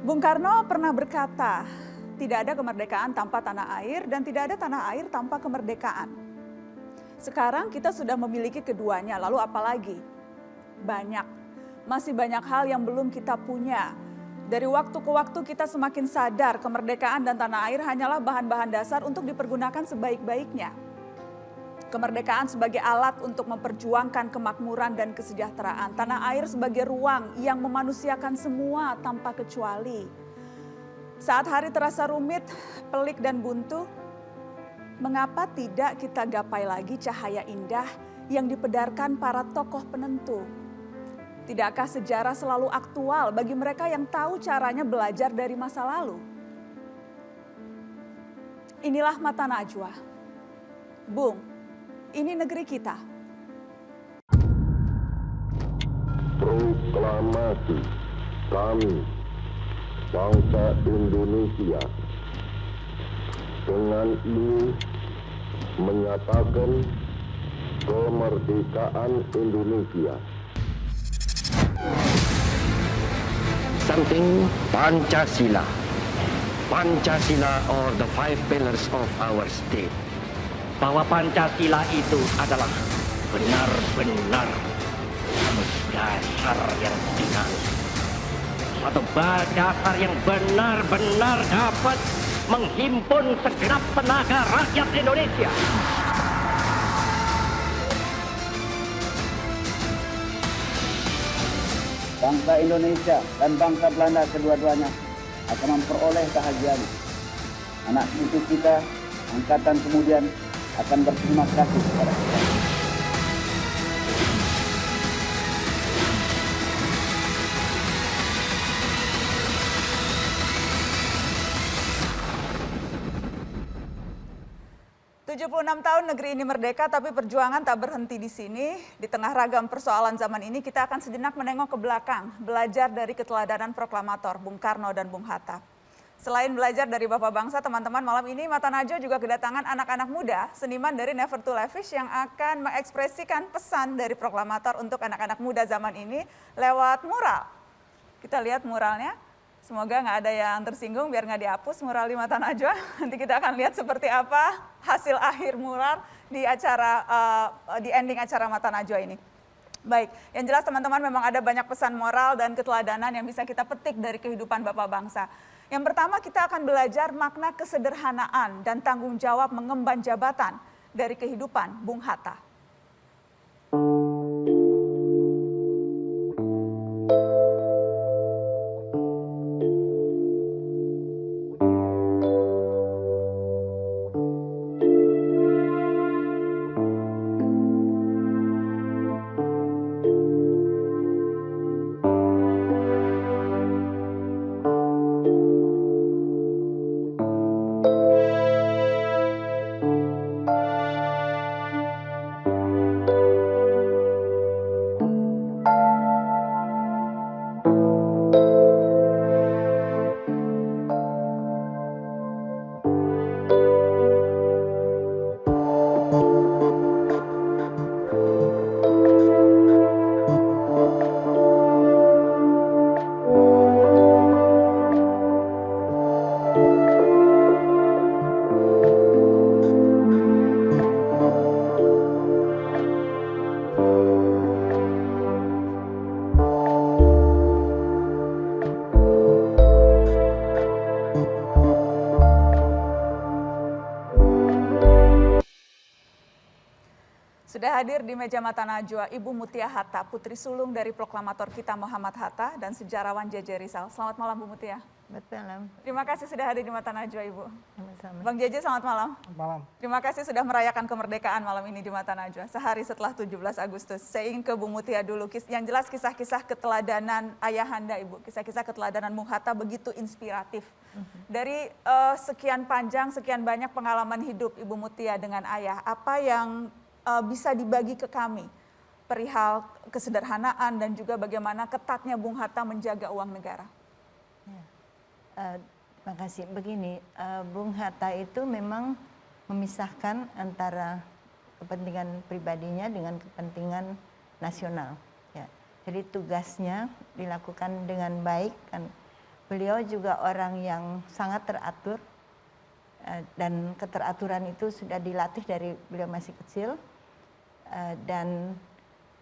Bung Karno pernah berkata, tidak ada kemerdekaan tanpa tanah air dan tidak ada tanah air tanpa kemerdekaan. Sekarang kita sudah memiliki keduanya, lalu apa lagi? Masih banyak hal yang belum kita punya. Dari waktu ke waktu kita semakin sadar kemerdekaan dan tanah air hanyalah bahan-bahan dasar untuk dipergunakan sebaik-baiknya. Kemerdekaan sebagai alat untuk memperjuangkan kemakmuran dan kesejahteraan. Tanah air sebagai ruang yang memanusiakan semua tanpa kecuali. Saat hari terasa rumit, pelik dan buntu, mengapa tidak kita gapai lagi cahaya indah yang dipedarkan para tokoh penentu? Tidakkah sejarah selalu aktual bagi mereka yang tahu caranya belajar dari masa lalu? Inilah Mata Najwa. Bung, ini negeri kita. Proklamasi kami, bangsa Indonesia, dengan ini menyatakan kemerdekaan Indonesia. Something Pancasila. Pancasila or the five pillars of our state. Bahwa Pancasila itu adalah benar-benar dasar yang dinamis. Suatu dasar yang benar-benar dapat menghimpun segenap tenaga rakyat Indonesia. Bangsa Indonesia dan bangsa Belanda kedua-duanya akan memperoleh kebahagiaan. Anak cucu kita, angkatan kemudian akan berterima kasih kepada kita. Tahun negeri ini merdeka, tapi perjuangan tak berhenti di sini. Di tengah ragam persoalan zaman ini, kita akan sejenak menengok ke belakang, belajar dari keteladanan proklamator Bung Karno dan Bung Hatta. Selain belajar dari Bapak Bangsa, teman-teman, malam ini Mata Najwa juga kedatangan anak-anak muda, seniman dari Never to Lavish yang akan mengekspresikan pesan dari proklamator untuk anak-anak muda zaman ini lewat mural. Kita lihat muralnya. Semoga nggak ada yang tersinggung, biar nggak dihapus mural di Mata Najwa. Nanti kita akan lihat seperti apa hasil akhir mural di acara di ending acara Mata Najwa ini. Baik, yang jelas teman-teman memang ada banyak pesan moral dan keteladanan yang bisa kita petik dari kehidupan Bapak Bangsa. Yang pertama, kita akan belajar makna kesederhanaan dan tanggung jawab mengemban jabatan dari kehidupan Bung Hatta. Sudah hadir di meja Mata Najwa Ibu Mutia Hatta, putri sulung dari proklamator kita Muhammad Hatta dan sejarawan J.J. Rizal. Selamat malam Bu Mutia. Malam. Terima kasih sudah hadir di Mata Najwa Ibu. Sama-sama. Bang J.J. selamat malam. Malam. Terima kasih sudah merayakan kemerdekaan malam ini di Mata Najwa. Sehari setelah 17 Agustus. Saya ingin ke Bu Mutia dulu. Yang jelas kisah-kisah keteladanan ayahanda Ibu. Kisah-kisah keteladanan Bung Hatta begitu inspiratif. Dari sekian panjang, sekian banyak pengalaman hidup Ibu Mutia dengan ayah. Apa yang bisa dibagi ke kami perihal kesederhanaan dan juga bagaimana ketatnya Bung Hatta menjaga uang negara? Terima kasih. Begini, Bung Hatta itu memang memisahkan antara kepentingan pribadinya dengan kepentingan nasional. Ya. Jadi tugasnya dilakukan dengan baik kan. beliau juga orang yang sangat teratur, dan keteraturan itu sudah dilatih dari beliau masih kecil, dan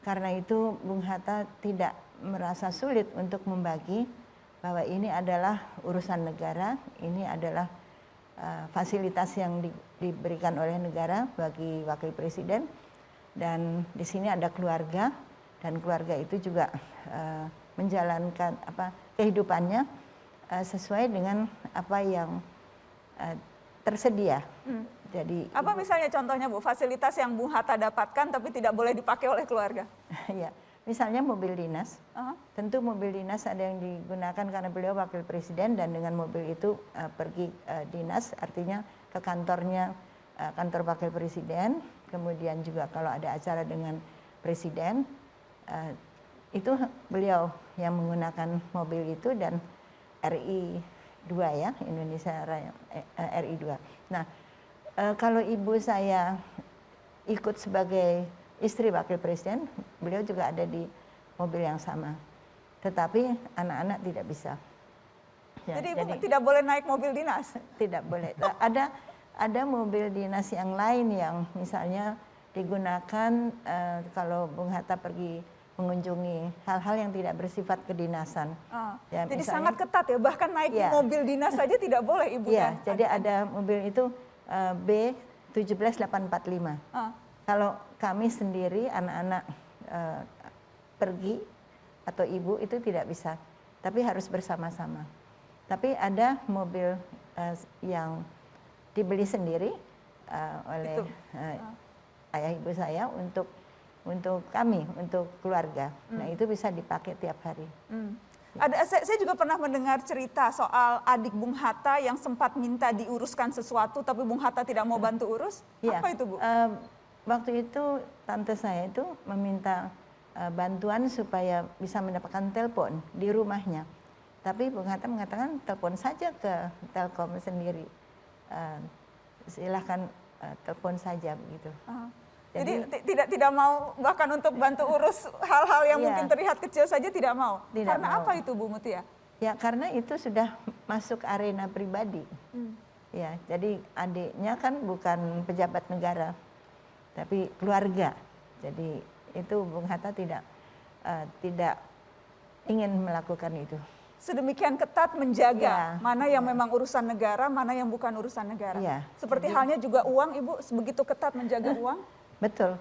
karena itu Bung Hatta tidak merasa sulit untuk membagi bahwa ini adalah urusan negara, ini adalah fasilitas yang diberikan oleh negara bagi wakil presiden, dan di sini ada keluarga, dan keluarga itu juga menjalankan kehidupannya sesuai dengan apa yang tersedia. Jadi apa misalnya contohnya Bu, fasilitas yang Bung Hatta dapatkan tapi tidak boleh dipakai oleh keluarga? ya, misalnya mobil dinas. Tentu mobil dinas ada yang digunakan karena beliau wakil presiden, dan dengan mobil itu pergi dinas, artinya ke kantornya, kantor wakil presiden. Kemudian juga kalau ada acara dengan presiden, itu beliau yang menggunakan mobil itu, dan RI 2 ya, Indonesia Raya, RI 2. Nah, kalau ibu saya ikut sebagai istri wakil presiden, beliau juga ada di mobil yang sama. Tetapi anak-anak tidak bisa. Ya, jadi Ibu tidak boleh naik mobil dinas? Tidak boleh. Ada mobil dinas yang lain yang misalnya digunakan kalau Bung Hatta pergi mengunjungi hal-hal yang tidak bersifat kedinasan. Ya, jadi sangat ketat ya, bahkan naik mobil dinas saja tidak boleh Ibu. Iya, jadi ada mobil itu B17845. Kalau kami sendiri anak-anak pergi atau ibu itu tidak bisa, tapi harus bersama-sama. Tapi ada mobil yang dibeli sendiri oleh ayah ibu saya untuk kami, untuk keluarga. Nah itu bisa dipakai tiap hari. Saya juga pernah mendengar cerita soal adik Bung Hatta yang sempat minta diuruskan sesuatu, tapi Bung Hatta tidak mau bantu urus. Ya, apa itu Bu? Waktu itu tante saya itu meminta bantuan supaya bisa mendapatkan telepon di rumahnya. Tapi Bung Hatta mengatakan telepon saja ke Telkom sendiri. Silahkan telepon saja begitu. Jadi tidak mau bahkan untuk bantu urus hal-hal yang mungkin terlihat kecil saja tidak mau. Karena apa itu Bu Mutia? Ya karena itu sudah masuk arena pribadi. Ya, jadi adiknya kan bukan pejabat negara, tapi keluarga. Jadi itu Bung Hatta tidak ingin melakukan itu. Sedemikian ketat menjaga mana yang memang urusan negara, mana yang bukan urusan negara. Ya, seperti halnya juga uang, Ibu sebegitu ketat menjaga uang. Betul.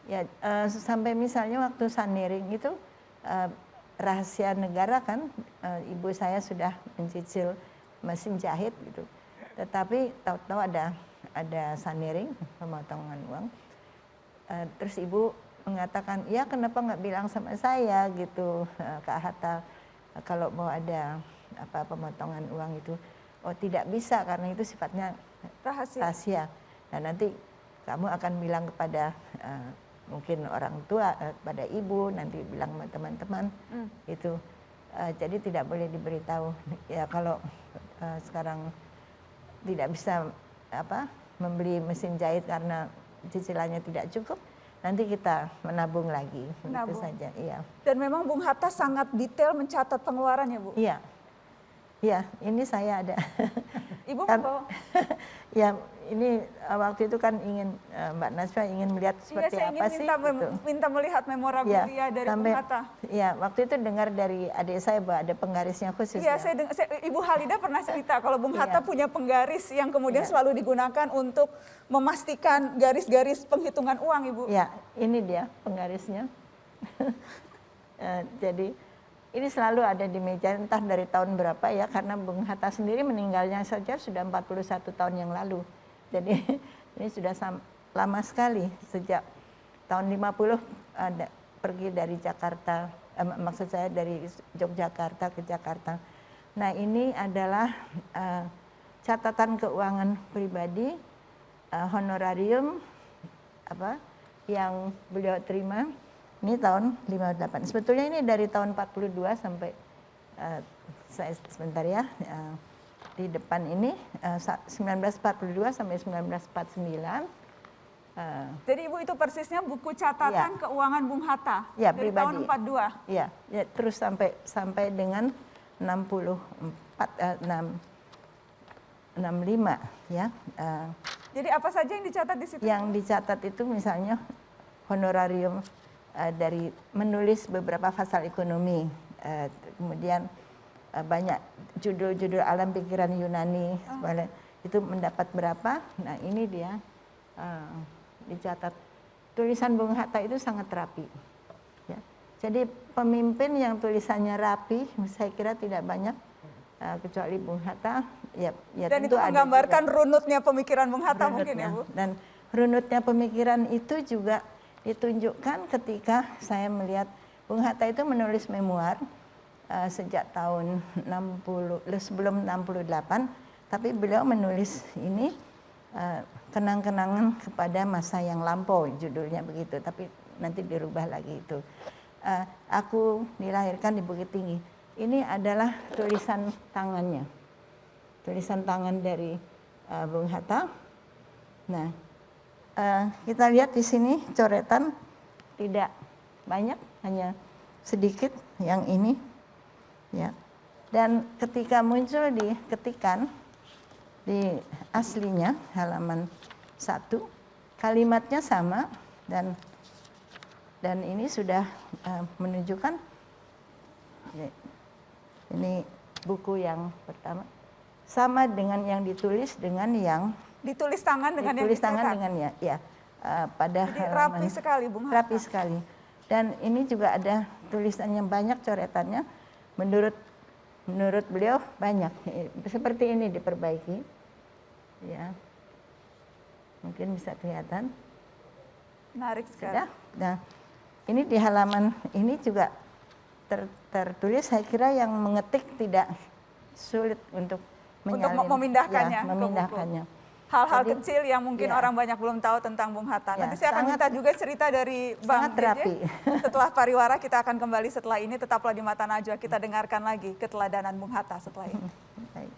Ya, sampai misalnya waktu Saniring itu rahasia negara kan, ibu saya sudah mencicil mesin jahit gitu. Tetapi tahu-tahu ada Saniring, pemotongan uang. Terus ibu mengatakan, ya kenapa nggak bilang sama saya gitu, Kak Hatta, kalau mau ada pemotongan uang itu. Oh tidak bisa karena itu sifatnya rahasia. Nah nanti kamu akan bilang kepada mungkin orang tua, pada ibu, nanti bilang sama teman-teman itu. Jadi tidak boleh diberitahu. Ya kalau sekarang tidak bisa membeli mesin jahit karena cicilannya tidak cukup, nanti kita menabung lagi. Itu saja. Iya. Dan memang Bung Hatta sangat detail mencatat pengeluarannya, Bu. Iya. Ya, ini saya ada. Ibu kan, ya, ini waktu itu kan ingin Mbak Naswa ingin melihat seperti apa sih. Minta melihat memorabilia dari Bung Hatta. Ya, waktu itu dengar dari adik saya bahwa ada penggarisnya khusus. Iya, Ibu Halida pernah cerita kalau Bung Hatta punya penggaris yang kemudian selalu digunakan untuk memastikan garis-garis penghitungan uang, Ibu. Ya, ini dia penggarisnya. Jadi ini selalu ada di meja, entah dari tahun berapa ya, karena Bung Hatta sendiri meninggalnya saja sudah 41 tahun yang lalu. Jadi ini sudah lama sekali, sejak tahun 50 pergi dari Jakarta, maksud saya dari Yogyakarta ke Jakarta. Nah ini adalah catatan keuangan pribadi, honorarium yang beliau terima. Ini tahun 58. Sebetulnya ini dari tahun 42 sampai saya sebentar ya, di depan ini 1942 sampai 1949. Jadi Ibu itu persisnya buku catatan keuangan Bung Hatta ya, dari pribadi. Tahun 42. Iya, ya, terus sampai dengan 65 ya. Jadi apa saja yang dicatat di situ? Yang dicatat itu misalnya honorarium dari menulis beberapa pasal ekonomi, kemudian banyak judul-judul alam pikiran Yunani, itu mendapat berapa? Nah ini dia dicatat. Tulisan Bung Hatta itu sangat rapi. Ya. Jadi pemimpin yang tulisannya rapi, saya kira tidak banyak kecuali Bung Hatta. Ya dan itu menggambarkan runutnya pemikiran Bung Hatta mungkin ya Bu? Dan runutnya pemikiran itu juga ditunjukkan ketika saya melihat Bung Hatta itu menulis memoir sejak tahun sebelum 68, tapi beliau menulis ini kenang-kenangan kepada masa yang lampau, judulnya begitu, tapi nanti dirubah lagi itu. Aku dilahirkan di Bukit Tinggi. Ini adalah tulisan tangannya, tulisan tangan dari Bung Hatta. Nah, kita lihat di sini coretan tidak banyak, hanya sedikit yang ini, ya. Dan ketika muncul di ketikan di aslinya halaman 1, kalimatnya sama dan ini sudah menunjukkan ini buku yang pertama sama dengan yang ditulis dengan yang ditulis tangan dengan ditulis yang tangan dicetak. dengan ya pada Jadi halaman rapi sekali Bung Hatta. rapi sekali. Dan ini juga ada tulisannya banyak, coretannya menurut beliau banyak, seperti ini diperbaiki, ya, mungkin bisa kelihatan. Menarik sekali. Sudah. Nah, ini di halaman ini juga tertulis, saya kira yang mengetik tidak sulit untuk memindahkannya, ya, memindahkannya. Hal-hal Jadi, kecil yang mungkin ya. orang banyak belum tahu tentang Bung Hatta. Ya, Nanti saya akan minta juga cerita dari Bang sangat rapi. JJ. Setelah pariwara kita akan kembali setelah ini. Tetaplah di Mata Najwa, kita dengarkan lagi keteladanan Bung Hatta setelah ini. Baik.